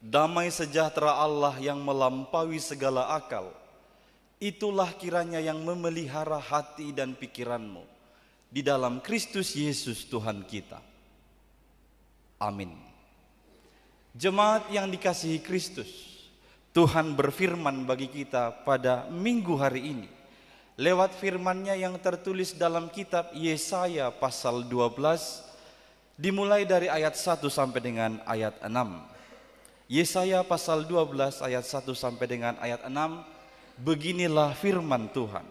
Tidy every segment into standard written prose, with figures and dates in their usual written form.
Damai sejahtera Allah yang melampaui segala akal, itulah kiranya yang memelihara hati dan pikiranmu di dalam Kristus Yesus Tuhan kita. Amin. Jemaat yang dikasihi Kristus, Tuhan berfirman bagi kita pada minggu hari ini lewat firman-Nya yang tertulis dalam kitab Yesaya pasal 12 dimulai dari ayat 1 sampai dengan ayat 6. Yesaya pasal 12 ayat 1 sampai dengan ayat 6, beginilah firman Tuhan.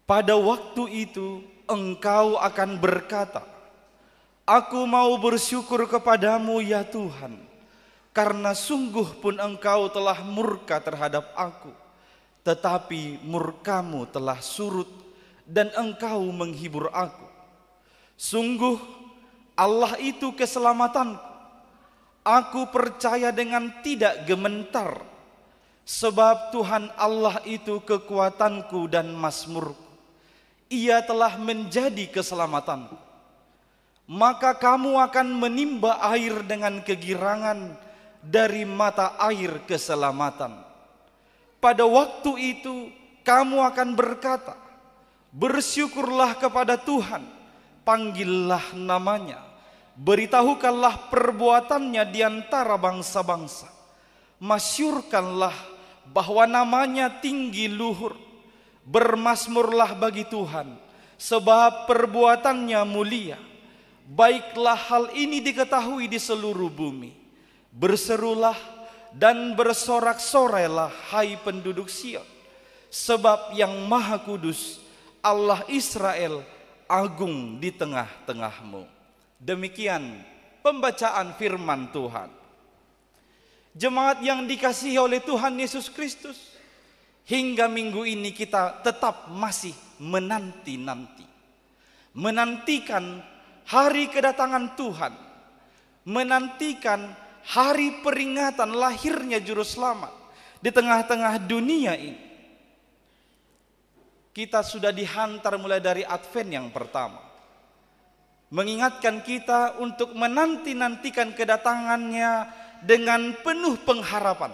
Pada waktu itu engkau akan berkata, aku mau bersyukur kepadamu ya Tuhan, karena sungguh pun engkau telah murka terhadap aku, tetapi murkamu telah surut dan engkau menghibur aku. Sungguh Allah itu keselamatanku. Aku percaya dengan tidak gementar, sebab Tuhan Allah itu kekuatanku dan mazmurku. Ia telah menjadi keselamatanku. Maka kamu akan menimba air dengan kegirangan dari mata air keselamatan. Pada waktu itu kamu akan berkata, bersyukurlah kepada Tuhan, panggillah namanya. Beritahukanlah perbuatannya di antara bangsa-bangsa. Masyurkanlah bahwa namanya tinggi luhur. Bermasmurlah bagi Tuhan, sebab perbuatannya mulia. Baiklah hal ini diketahui di seluruh bumi. Berserulah dan bersorak-sorailah hai penduduk Sion. Sebab yang Maha Kudus, Allah Israel, agung di tengah-tengahmu. Demikian pembacaan firman Tuhan. Jemaat yang dikasihi oleh Tuhan Yesus Kristus, hingga minggu ini kita tetap masih menantikan hari kedatangan Tuhan, menantikan hari peringatan lahirnya Juru Selamat di tengah-tengah dunia ini. Kita sudah dihantar mulai dari Advent yang pertama, mengingatkan kita untuk menanti-nantikan kedatangannya dengan penuh pengharapan.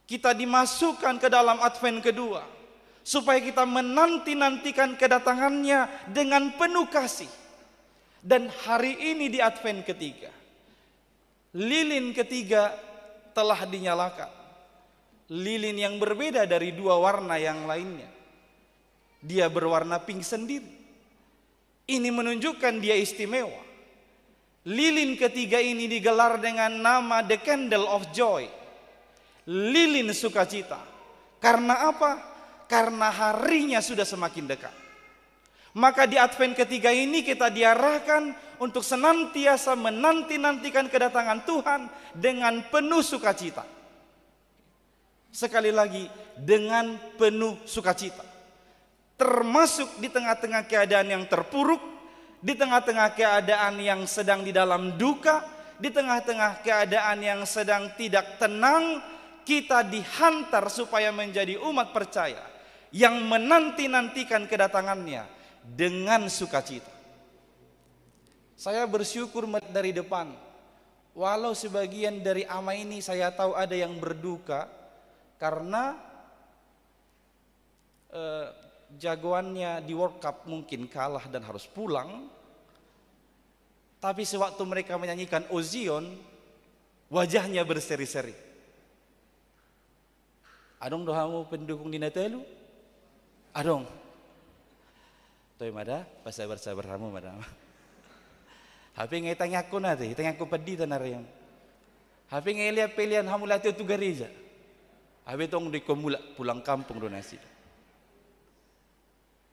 Kita dimasukkan ke dalam Advent kedua supaya kita menanti-nantikan kedatangannya dengan penuh kasih. Dan hari ini di Advent ketiga, lilin ketiga telah dinyalakan. Lilin yang berbeda dari dua warna yang lainnya. Dia berwarna pink sendiri. Ini menunjukkan dia istimewa. Lilin ketiga ini digelar dengan nama The Candle of Joy, lilin sukacita. Karena apa? Karena harinya sudah semakin dekat. Maka di Advent ketiga ini kita diarahkan untuk senantiasa menanti-nantikan kedatangan Tuhan dengan penuh sukacita. Sekali lagi, dengan penuh sukacita. Termasuk di tengah-tengah keadaan yang terpuruk, di tengah-tengah keadaan yang sedang di dalam duka, di tengah-tengah keadaan yang sedang tidak tenang, kita dihantar supaya menjadi umat percaya yang menanti-nantikan kedatangannya dengan sukacita. Saya bersyukur dari depan, walau sebagian dari ama ini saya tahu ada yang berduka karena jagoannya di World Cup mungkin kalah dan harus pulang. Tapi sewaktu mereka menyanyikan O Zion, wajahnya berseri-seri. Adong dohamu pendukung di Natelu? Adong. Toy mada, pasabar-sabar kamu mada. Hapi ngay tanya ko nanti, tanya ko padi tanarayang. Hapi ngay lihat pilihan hamu latih tu gereja. Hapi tong di komula pulang kampung donasi.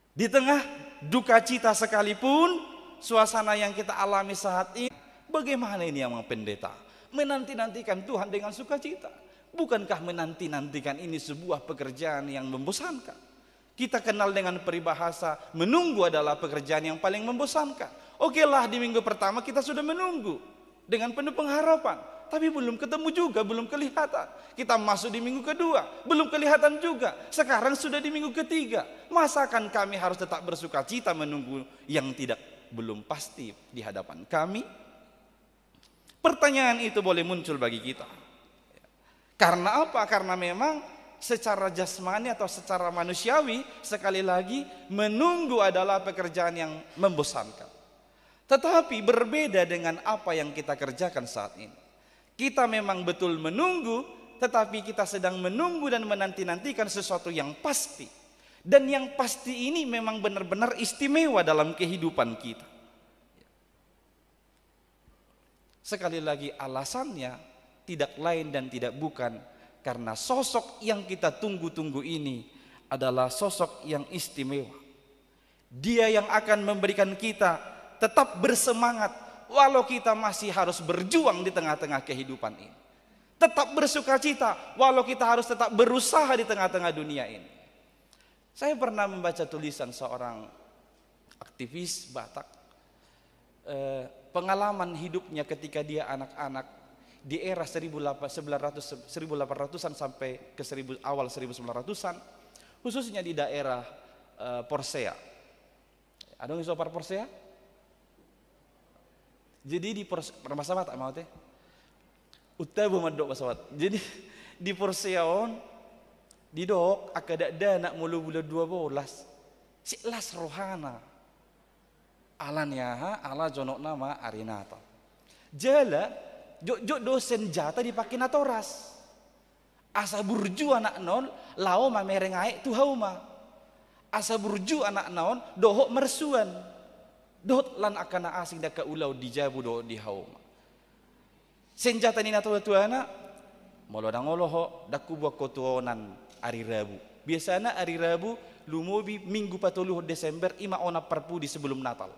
Di tengah duka cita sekalipun, suasana yang kita alami saat ini, bagaimana ini yang pendeta? Menanti-nantikan Tuhan dengan sukacita. Bukankah menanti-nantikan ini sebuah pekerjaan yang membosankan? Kita kenal dengan peribahasa, menunggu adalah pekerjaan yang paling membosankan. Oke lah, di minggu pertama kita sudah menunggu dengan penuh pengharapan. Tapi belum ketemu juga, belum kelihatan. Kita masuk di minggu kedua, belum kelihatan juga. Sekarang sudah di minggu ketiga. Masakan kami harus tetap bersuka cita menunggu yang belum pasti di hadapan kami? Pertanyaan itu boleh muncul bagi kita. Karena apa? Karena memang secara jasmani atau secara manusiawi, sekali lagi, menunggu adalah pekerjaan yang membosankan. Tetapi berbeda dengan apa yang kita kerjakan saat ini. Kita memang betul menunggu, tetapi kita sedang menunggu dan menanti-nantikan sesuatu yang pasti. Dan yang pasti ini memang benar-benar istimewa dalam kehidupan kita. Sekali lagi, alasannya tidak lain dan tidak bukan karena sosok yang kita tunggu-tunggu ini adalah sosok yang istimewa. Dia yang akan memberikan kita tetap bersemangat walau kita masih harus berjuang di tengah-tengah kehidupan ini. Tetap bersukacita walau kita harus tetap berusaha di tengah-tengah dunia ini. Saya pernah membaca tulisan seorang aktivis Batak, pengalaman hidupnya ketika dia anak-anak di era 1800-an sampai ke awal 1900-an, khususnya di daerah Porsea. Ada yang sopar Porsea? Jadi di Porsea tak mau teh. Utabu madok pesawat. Jadi di Porseaon di dok akada nak mulu bulan 12. Siklas rohana. Alanya ala jonok nama Arinata. Jala jok dosen jata dipakai natoras. Asa burju anak non lao mamerengai tu hauma. Asa burju anak non dohok mersuan. Dohot lan akana asing daka ulau di jabu dohot di hauma. Senjata ni nato tuana molodang oloho daku buat kotuonan hari Rabu. Biasanya hari Rabu lumobi minggu 30 Desember ima ona perpu di sebelum Natal.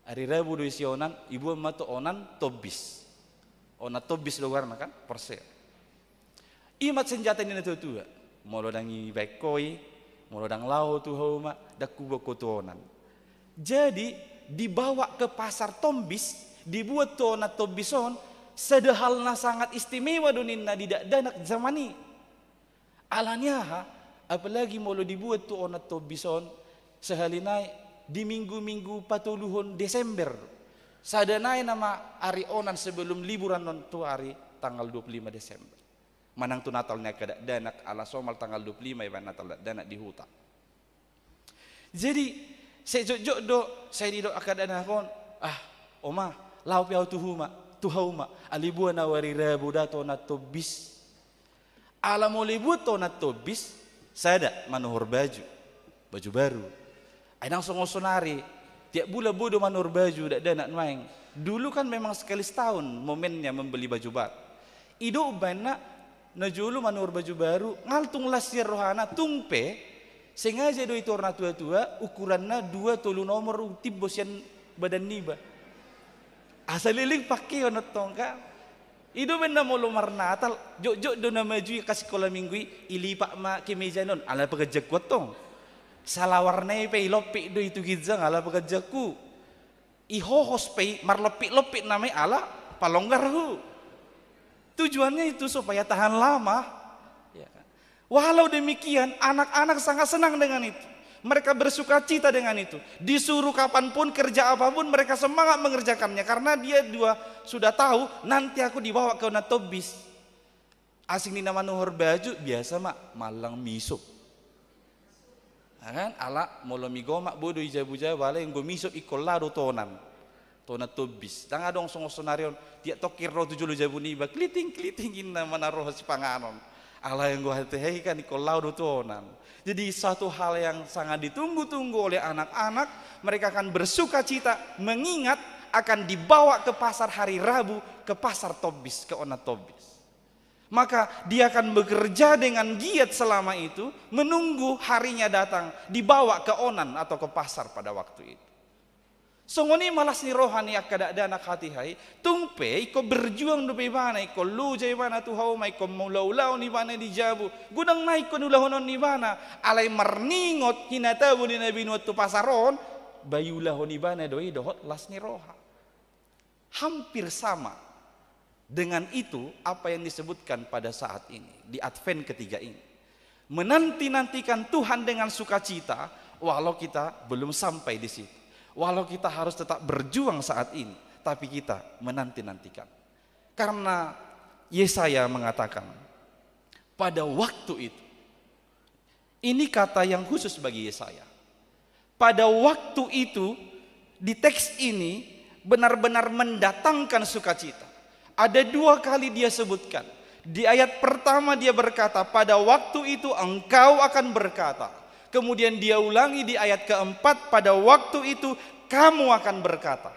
Hari Rabu do isionan ibu mato onan tobis. Ona tobis luar makan Porsea. Imat senjata ni nato tua. Molodangi baikoi, molodang lao tu hauma daku buat kotuonan. Jadi dibawa ke pasar Tombis, dibuat tu ona tobison sedehalna sangat istimewa duninna di danak zamani. Alanya apalagi molo dibuat tu ona tobison sehalinai di minggu-minggu 40 Desember. Sadanai nama hari onan sebelum liburan non tu hari tanggal 25 Desember. Manang tu Natalnya kada danak ala somal tanggal 25 ya Natal danak di hutan. Jadi saya jok do saya di do akad anakon oma lau piau tu hauma alibu na wari Rabu dato na tobis ala mo libu to na tobis sada manuhur baju baru ay nang songosonari tiap bulan bodo manuhur baju dak danak maeng dulu kan memang sekali setahun momennya membeli baju baru ido bana na julu manuhur baju baru ngaltung lasir rohana tungpe sengaja do itu warna tua-tua ukurannya 2 tolu nomor tibos yang badan niba asal liling pakai ono tongka ido benda molo mar Natal jok do na maju kasih sekolah minggu ilipak ma kemeja non ala pagajak ko tong salawarnay pe ilopi do itu gizang ala pagajakku ihohos pe marlopi-lopi namay ala palonggar hu tujuannya itu supaya tahan lama. Walau demikian anak-anak sangat senang dengan itu. Mereka bersuka cita dengan itu. Disuruh kapanpun kerja apapun mereka semangat mengerjakannya. Karena dia sudah tahu nanti aku dibawa ke Natobis. Asing di nama nuhur baju biasa mak malang misuk. Kan ala molo migomak bodo ijabu-jabu wala yang go misuk ikolado tonan. Tonat Tobis. Tang adong songo-sonarion dia tokir ro 7 jabu niba kliting-klitingin na manaroh si panganon. Allah yang gue hati-hati kan ikolau dotonan. Jadi satu hal yang sangat ditunggu-tunggu oleh anak-anak, mereka akan bersuka cita mengingat akan dibawa ke pasar hari Rabu, ke pasar Tobis, ke Onat Tobis. Maka dia akan bekerja dengan giat selama itu, menunggu harinya datang, dibawa ke Onan atau ke pasar pada waktu itu. Songoni malas ni rohani akada danak hati hai tungpe iko berjuang do bana iko lu jay bana tu hauma iko mulaulaw ni bana di jabu gudang naik ko nulahonon ni bana alay marningot hinatabu ni nabi nuat tu pasaron bayulahon ni bana doi dohot las ni roha. Hampir sama dengan itu apa yang disebutkan pada saat ini di Advent ketiga ini. Menanti-nantikan Tuhan dengan sukacita walau kita belum sampai di situ. Walau kita harus tetap berjuang saat ini, tapi kita menanti-nantikan. Karena Yesaya mengatakan, pada waktu itu, ini kata yang khusus bagi Yesaya. Pada waktu itu, di teks ini benar-benar mendatangkan sukacita. Ada 2 kali dia sebutkan. Di ayat pertama dia berkata, pada waktu itu engkau akan berkata. Kemudian dia ulangi di ayat keempat, pada waktu itu kamu akan berkata.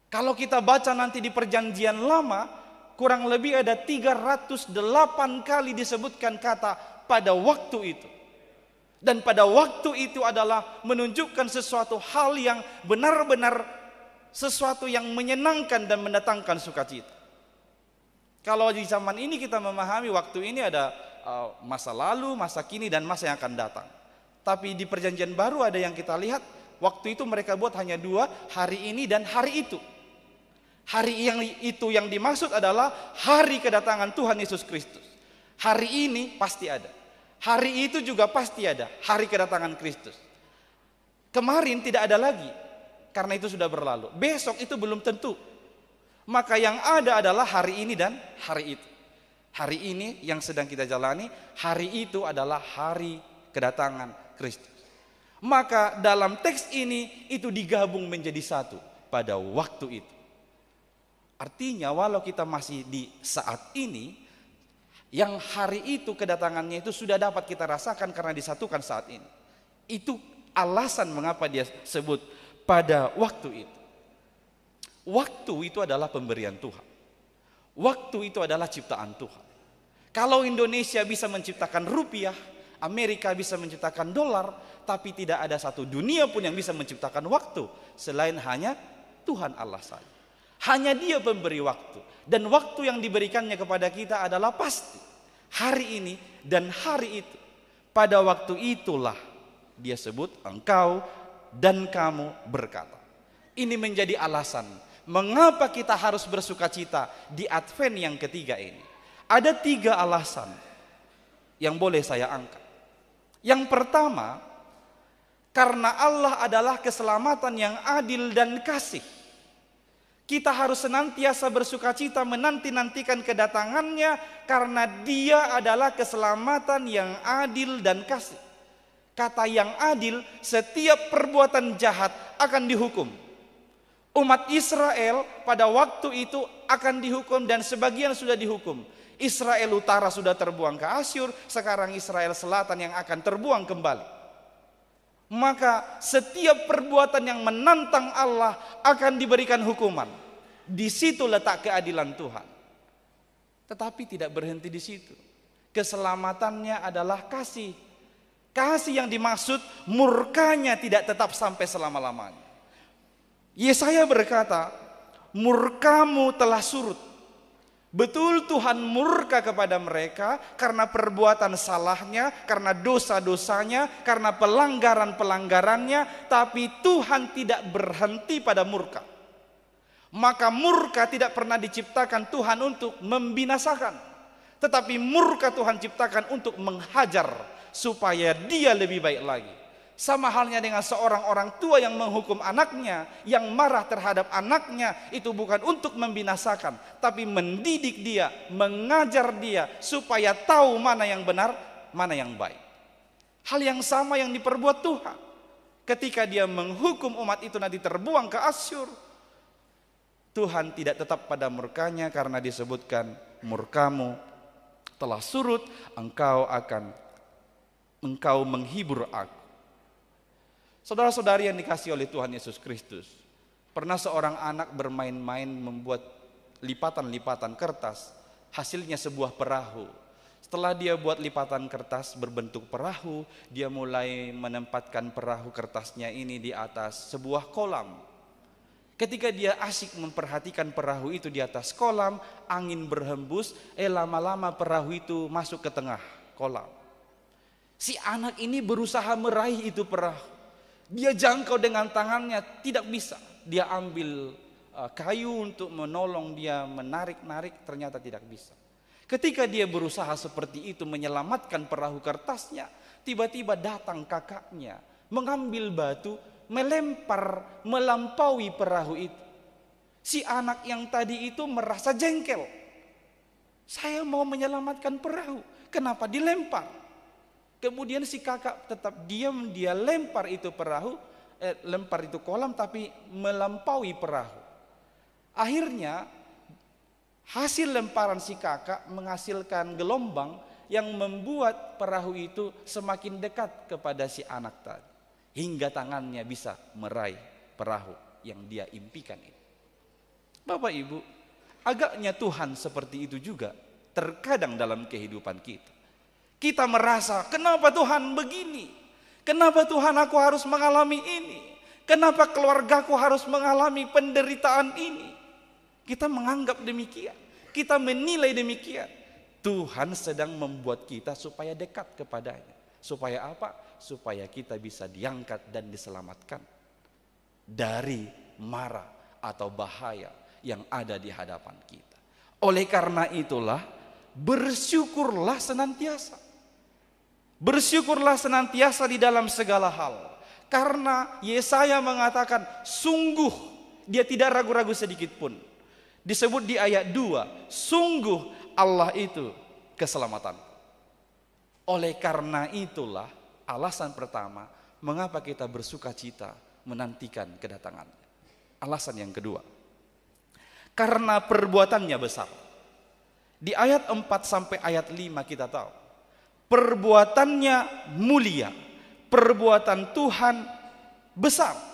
Kalau kita baca nanti di perjanjian lama, kurang lebih ada 308 kali disebutkan kata pada waktu itu. Dan pada waktu itu adalah menunjukkan sesuatu hal yang benar-benar sesuatu yang menyenangkan dan mendatangkan sukacita. Kalau di zaman ini kita memahami waktu ini ada masa lalu, masa kini, dan masa yang akan datang. Tapi di perjanjian baru ada yang kita lihat, waktu itu mereka buat hanya 2, hari ini dan hari itu. Hari yang itu yang dimaksud adalah hari kedatangan Tuhan Yesus Kristus. Hari ini pasti ada. Hari itu juga pasti ada, hari kedatangan Kristus. Kemarin tidak ada lagi, karena itu sudah berlalu. Besok itu belum tentu. Maka yang ada adalah hari ini dan hari itu. Hari ini yang sedang kita jalani, hari itu adalah hari kedatangan Kristus. Maka dalam teks ini itu digabung menjadi satu pada waktu itu. Artinya walau kita masih di saat ini, yang hari itu kedatangannya itu sudah dapat kita rasakan karena disatukan saat ini. Itu alasan mengapa dia sebut pada waktu itu. Waktu itu adalah pemberian Tuhan. Waktu itu adalah ciptaan Tuhan. Kalau Indonesia bisa menciptakan rupiah, Amerika bisa menciptakan dolar, tapi tidak ada satu dunia pun yang bisa menciptakan waktu selain hanya Tuhan Allah saja. Hanya Dia pemberi waktu. Dan waktu yang diberikannya kepada kita adalah pasti. Hari ini dan hari itu. Pada waktu itulah dia sebut engkau dan kamu berkata. Ini menjadi alasan mengapa kita harus bersukacita di Advent yang ketiga ini. Ada 3 alasan yang boleh saya angkat. Yang pertama, karena Allah adalah keselamatan yang adil dan kasih. Kita harus senantiasa bersukacita menanti-nantikan kedatangannya karena Dia adalah keselamatan yang adil dan kasih. Kata yang adil, setiap perbuatan jahat akan dihukum. Umat Israel pada waktu itu akan dihukum dan sebagian sudah dihukum. Israel utara sudah terbuang ke Asyur, sekarang Israel selatan yang akan terbuang kembali. Maka setiap perbuatan yang menantang Allah akan diberikan hukuman. Di situ letak keadilan Tuhan. Tetapi tidak berhenti di situ. Keselamatannya adalah kasih. Kasih yang dimaksud murkanya tidak tetap sampai selama-lamanya. Yesaya berkata, murkamu telah surut. Betul Tuhan murka kepada mereka karena perbuatan salahnya, karena dosa-dosanya, karena pelanggaran-pelanggarannya, tapi Tuhan tidak berhenti pada murka. Maka murka tidak pernah diciptakan Tuhan untuk membinasakan, tetapi murka Tuhan ciptakan untuk menghajar supaya dia lebih baik lagi. Sama halnya dengan seorang orang tua yang menghukum anaknya, yang marah terhadap anaknya, itu bukan untuk membinasakan, tapi mendidik dia, mengajar dia supaya tahu mana yang benar, mana yang baik. Hal yang sama yang diperbuat Tuhan ketika Dia menghukum umat itu nanti terbuang ke Asyur. Tuhan tidak tetap pada murkanya karena disebutkan murkamu telah surut, engkau menghibur aku. Saudara-saudari yang dikasihi oleh Tuhan Yesus Kristus, pernah seorang anak bermain-main membuat lipatan-lipatan kertas, hasilnya sebuah perahu. Setelah dia buat lipatan kertas berbentuk perahu, dia mulai menempatkan perahu kertasnya ini di atas sebuah kolam. Ketika dia asyik memperhatikan perahu itu di atas kolam, angin berhembus, lama-lama perahu itu masuk ke tengah kolam. Si anak ini berusaha meraih itu perahu. Dia jangkau dengan tangannya, tidak bisa. Dia ambil kayu untuk menolong dia menarik-narik, ternyata tidak bisa. Ketika dia berusaha seperti itu menyelamatkan perahu kertasnya, tiba-tiba datang kakaknya, mengambil batu, melempar, melampaui perahu itu. Si anak yang tadi itu merasa jengkel. Saya mau menyelamatkan perahu, kenapa dilempar? Kemudian si kakak tetap diam, dia lempar itu perahu, lempar itu kolam tapi melampaui perahu. Akhirnya hasil lemparan si kakak menghasilkan gelombang yang membuat perahu itu semakin dekat kepada si anak tadi. Hingga tangannya bisa meraih perahu yang dia impikan itu. Bapak Ibu, agaknya Tuhan seperti itu juga terkadang dalam kehidupan kita. Kita merasa, kenapa Tuhan begini? Kenapa Tuhan aku harus mengalami ini? Kenapa keluargaku harus mengalami penderitaan ini? Kita menganggap demikian. Kita menilai demikian. Tuhan sedang membuat kita supaya dekat kepadanya. Supaya apa? Supaya kita bisa diangkat dan diselamatkan dari mara atau bahaya yang ada di hadapan kita. Oleh karena itulah, bersyukurlah senantiasa. Bersyukurlah senantiasa di dalam segala hal. Karena Yesaya mengatakan, sungguh dia tidak ragu-ragu sedikit pun. Disebut di ayat 2, sungguh Allah itu keselamatan. Oleh karena itulah alasan pertama mengapa kita bersuka cita menantikan kedatangannya. Alasan yang kedua, karena perbuatannya besar. Di ayat 4 sampai ayat 5 kita tahu, perbuatannya mulia, perbuatan Tuhan besar.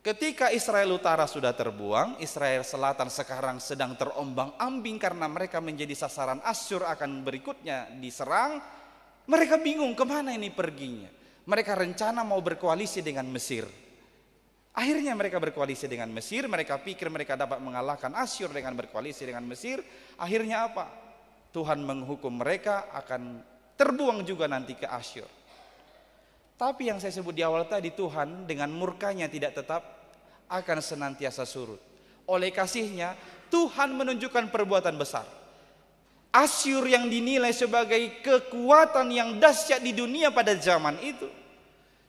Ketika Israel Utara sudah terbuang, Israel Selatan sekarang sedang terombang-ambing karena mereka menjadi sasaran Asyur akan berikutnya diserang. Mereka bingung kemana ini perginya. Mereka rencana mau berkoalisi dengan Mesir. Akhirnya mereka berkoalisi dengan Mesir. Mereka pikir mereka dapat mengalahkan Asyur dengan berkoalisi dengan Mesir. Akhirnya apa? Tuhan menghukum mereka akan terbuang juga nanti ke Asyur. Tapi yang saya sebut di awal tadi, Tuhan dengan murkanya tidak tetap akan senantiasa surut. Oleh kasihnya, Tuhan menunjukkan perbuatan besar. Asyur yang dinilai sebagai kekuatan yang dahsyat di dunia pada zaman itu,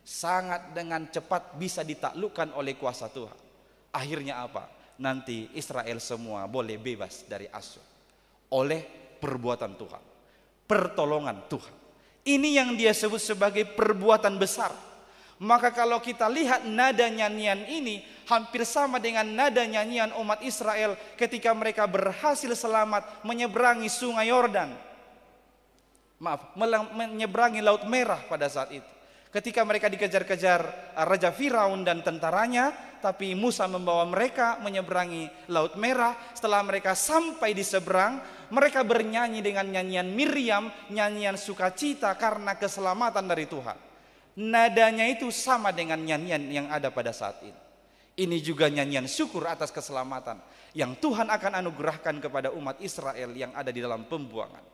sangat dengan cepat bisa ditaklukkan oleh kuasa Tuhan. Akhirnya apa? Nanti Israel semua boleh bebas dari Asyur. Oleh perbuatan Tuhan, pertolongan Tuhan. Ini yang dia sebut sebagai perbuatan besar. Maka kalau kita lihat nada nyanyian ini hampir sama dengan nada nyanyian umat Israel ketika mereka berhasil selamat menyeberangi sungai Yordan. Menyeberangi Laut Merah pada saat itu. Ketika mereka dikejar-kejar Raja Firaun dan tentaranya, tapi Musa membawa mereka menyeberangi Laut Merah. Setelah mereka sampai di seberang, mereka bernyanyi dengan nyanyian Miriam, nyanyian sukacita karena keselamatan dari Tuhan. Nadanya itu sama dengan nyanyian yang ada pada saat ini. Ini juga nyanyian syukur atas keselamatan yang Tuhan akan anugerahkan kepada umat Israel yang ada di dalam pembuangan.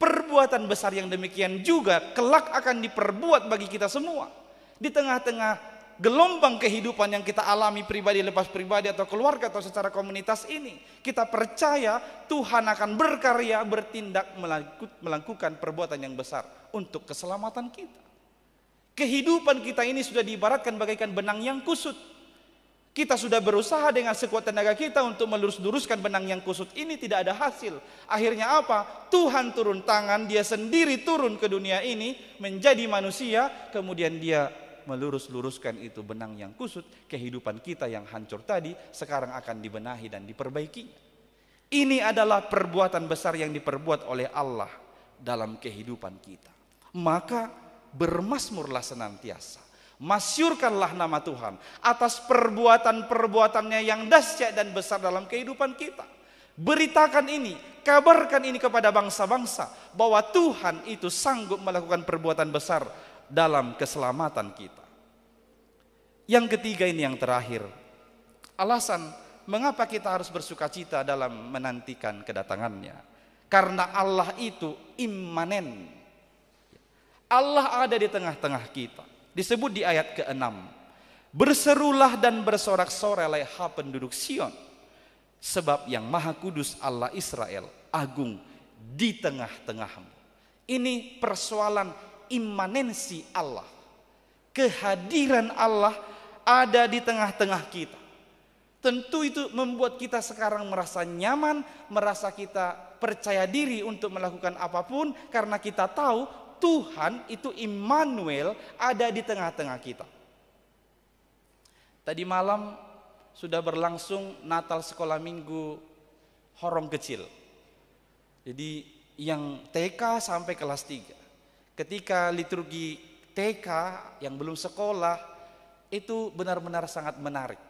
Perbuatan besar yang demikian juga kelak akan diperbuat bagi kita semua. Di tengah-tengah gelombang kehidupan yang kita alami pribadi lepas pribadi atau keluarga atau secara komunitas ini, kita percaya Tuhan akan berkarya, bertindak, melakukan perbuatan yang besar untuk keselamatan kita. Kehidupan kita ini sudah diibaratkan bagaikan benang yang kusut. Kita sudah berusaha dengan sekuat tenaga kita untuk melurus-luruskan benang yang kusut ini, tidak ada hasil. Akhirnya apa? Tuhan turun tangan, dia sendiri turun ke dunia ini menjadi manusia, kemudian dia melurus-luruskan itu benang yang kusut. Kehidupan kita yang hancur tadi sekarang akan dibenahi dan diperbaiki. Ini adalah perbuatan besar yang diperbuat oleh Allah dalam kehidupan kita. Maka bermasmurlah senantiasa. Masyurkanlah nama Tuhan atas perbuatan-perbuatannya yang dahsyat dan besar dalam kehidupan kita. Beritakan ini, kabarkan ini kepada bangsa-bangsa bahwa Tuhan itu sanggup melakukan perbuatan besar dalam keselamatan kita. Yang ketiga ini yang terakhir, alasan mengapa kita harus bersukacita dalam menantikan kedatangannya. Karena Allah itu imanen. Allah ada di tengah-tengah kita. Disebut di ayat ke-6, berserulah dan bersorak-sorai hai penduduk Sion, sebab yang Maha Kudus Allah Israel agung di tengah-tengahmu. Ini persoalan imanensi Allah. Kehadiran Allah ada di tengah-tengah kita. Tentu itu membuat kita sekarang merasa nyaman, merasa kita percaya diri untuk melakukan apapun, karena kita tahu Tuhan itu Immanuel, ada di tengah-tengah kita. Tadi malam sudah berlangsung Natal sekolah minggu Horong Kecil. Jadi yang TK sampai kelas 3. Ketika liturgi TK yang belum sekolah itu benar-benar sangat menarik.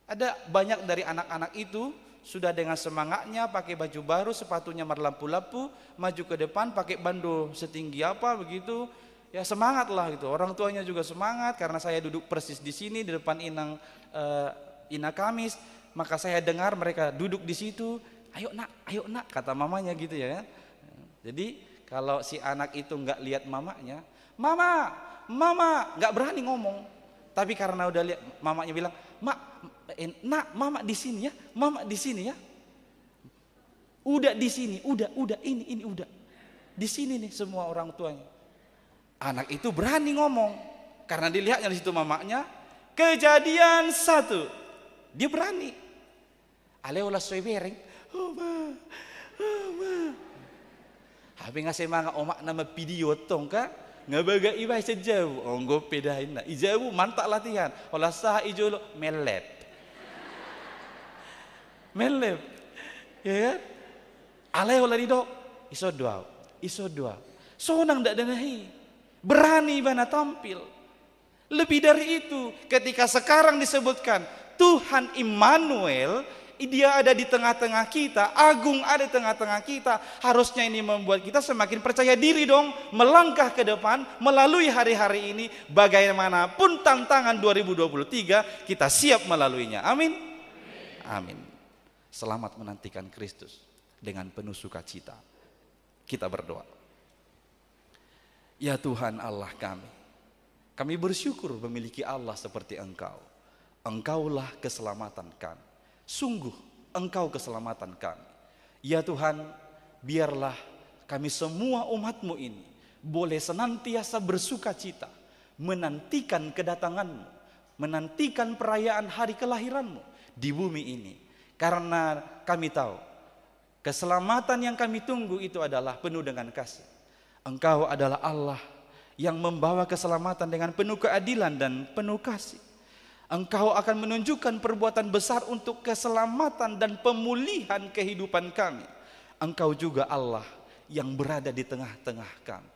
Ada banyak dari anak-anak itu sudah dengan semangatnya pakai baju baru, sepatunya berlampu-lampu, maju ke depan pakai bando setinggi apa begitu. Ya semangat lah gitu. Orang tuanya juga semangat karena saya duduk persis di sini di depan Ina Kamis, maka saya dengar mereka duduk di situ. Ayo nak, kata mamanya gitu ya. Jadi kalau si anak itu nggak lihat mamanya, mama, nggak berani ngomong. Tapi karena udah lihat mamanya bilang, nak, mama di sini ya, mama di sini ya. Udah di sini, udah, ini udah. Di sini nih semua orang tuanya. Anak itu berani ngomong karena dilihatnya di situ mamanya. Kejadian 1, dia berani. Aleola soebereng, oma. Habis ngasih manga omak nama video tong ka ngabaga ibai sejauh. Onggo pedahin na. Ijauh mantap latihan. Olah sah ijolo melep. Ya kan? Aleola didok iso dua. Sonang ndak danahi. Berani bana tampil. Lebih dari itu, ketika sekarang disebutkan Tuhan Immanuel, dia ada di tengah-tengah kita, agung ada di tengah-tengah kita. Harusnya ini membuat kita semakin percaya diri dong, melangkah ke depan, melalui hari-hari ini. Bagaimanapun tantangan 2023, kita siap melaluinya. Amin. Amin. Selamat menantikan Kristus dengan penuh sukacita. Kita berdoa. Ya Tuhan Allah kami bersyukur memiliki Allah seperti Engkau. Engkaulah keselamatan kami. Sungguh Engkau keselamatan kami. Ya Tuhan, biarlah kami semua umat-Mu ini boleh senantiasa bersuka cita, menantikan kedatangan-Mu, menantikan perayaan hari kelahiran-Mu di bumi ini. Karena kami tahu keselamatan yang kami tunggu itu adalah penuh dengan kasih. Engkau adalah Allah yang membawa keselamatan dengan penuh keadilan dan penuh kasih. Engkau akan menunjukkan perbuatan besar untuk keselamatan dan pemulihan kehidupan kami. Engkau juga Allah yang berada di tengah-tengah kami.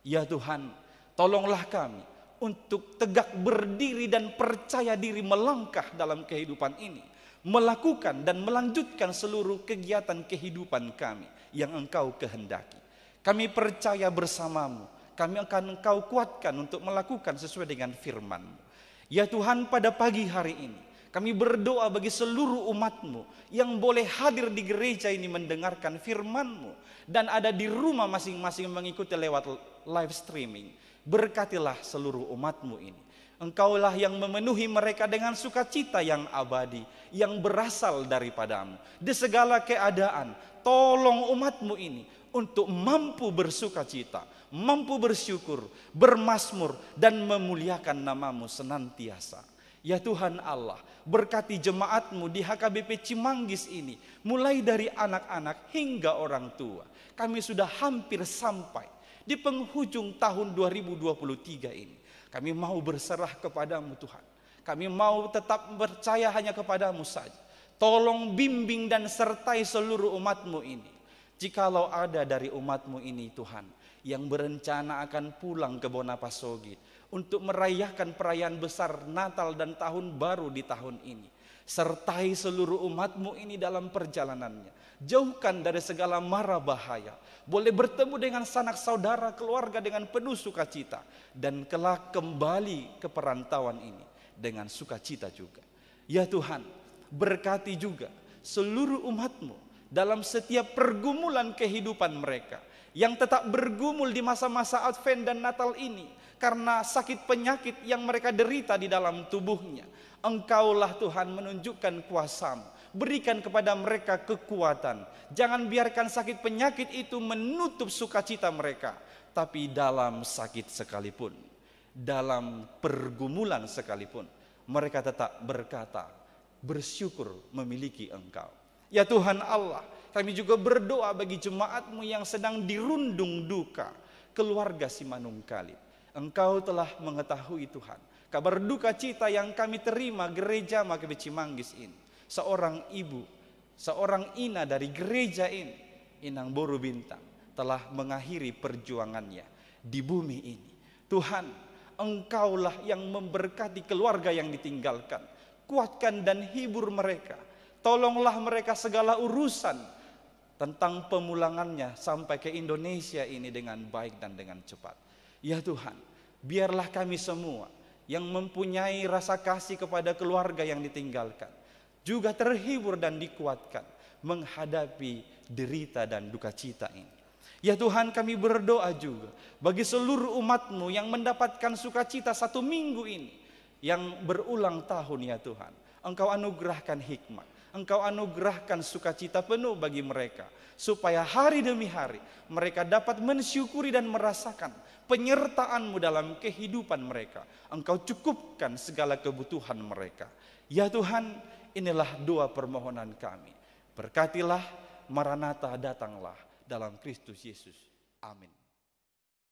Ya Tuhan, tolonglah kami untuk tegak berdiri dan percaya diri melangkah dalam kehidupan ini. Melakukan dan melanjutkan seluruh kegiatan kehidupan kami yang Engkau kehendaki. Kami percaya bersama-Mu. Kami akan Engkau kuatkan untuk melakukan sesuai dengan firman-Mu. Ya Tuhan, pada pagi hari ini kami berdoa bagi seluruh umat-Mu yang boleh hadir di gereja ini mendengarkan firman-Mu dan ada di rumah masing-masing mengikuti lewat live streaming. Berkatilah seluruh umat-Mu ini. Engkaulah yang memenuhi mereka dengan sukacita yang abadi, yang berasal daripada-Mu. Di segala keadaan, tolong umat-Mu ini untuk mampu bersukacita, mampu bersyukur, bermazmur, dan memuliakan nama-Mu senantiasa. Ya Tuhan Allah, berkati jemaat-Mu di HKBP Cimanggis ini, mulai dari anak-anak hingga orang tua. Kami sudah hampir sampai di penghujung tahun 2023 ini. Kami mau berserah kepada-Mu Tuhan. Kami mau tetap percaya hanya kepada-Mu saja. Tolong bimbing dan sertai seluruh umat-Mu ini. Jikalau ada dari umat-Mu ini Tuhan yang berencana akan pulang ke Bonapasogi untuk merayakan perayaan besar Natal dan Tahun Baru di tahun ini, sertai seluruh umat-Mu ini dalam perjalanannya. Jauhkan dari segala mara bahaya. Boleh bertemu dengan sanak saudara keluarga dengan penuh sukacita. Dan kelak kembali ke perantauan ini dengan sukacita juga. Ya Tuhan, berkati juga seluruh umat-Mu dalam setiap pergumulan kehidupan mereka yang tetap bergumul di masa-masa Advent dan Natal ini karena sakit penyakit yang mereka derita di dalam tubuhnya. Engkaulah Tuhan menunjukkan kuasa-Mu, berikan kepada mereka kekuatan. Jangan biarkan sakit penyakit itu menutup sukacita mereka, tapi dalam sakit sekalipun, dalam pergumulan sekalipun, mereka tetap berkata, bersyukur memiliki Engkau. Ya Tuhan Allah, kami juga berdoa bagi jemaat-Mu yang sedang dirundung duka, keluarga Simanungkalit. Engkau telah mengetahui Tuhan, kabar duka cita yang kami terima gereja Makabe Cimanggis ini. Seorang ibu, seorang ina dari gereja ini, Inang Boru Bintang, telah mengakhiri perjuangannya di bumi ini. Tuhan, Engkaulah yang memberkati keluarga yang ditinggalkan. Kuatkan dan hibur mereka. Tolonglah mereka segala urusan tentang pemulangannya sampai ke Indonesia ini dengan baik dan dengan cepat. Ya Tuhan, biarlah kami semua yang mempunyai rasa kasih kepada keluarga yang ditinggalkan juga terhibur dan dikuatkan menghadapi derita dan duka cita ini. Ya Tuhan, kami berdoa juga bagi seluruh umat-Mu yang mendapatkan sukacita 1 minggu ini yang berulang tahun. Ya Tuhan, Engkau anugerahkan hikmat, Engkau anugerahkan sukacita penuh bagi mereka, supaya hari demi hari mereka dapat mensyukuri dan merasakan penyertaan-Mu dalam kehidupan mereka. Engkau cukupkan segala kebutuhan mereka. Ya Tuhan, inilah doa permohonan kami. Berkatilah, Maranatha, datanglah dalam Kristus Yesus. Amin.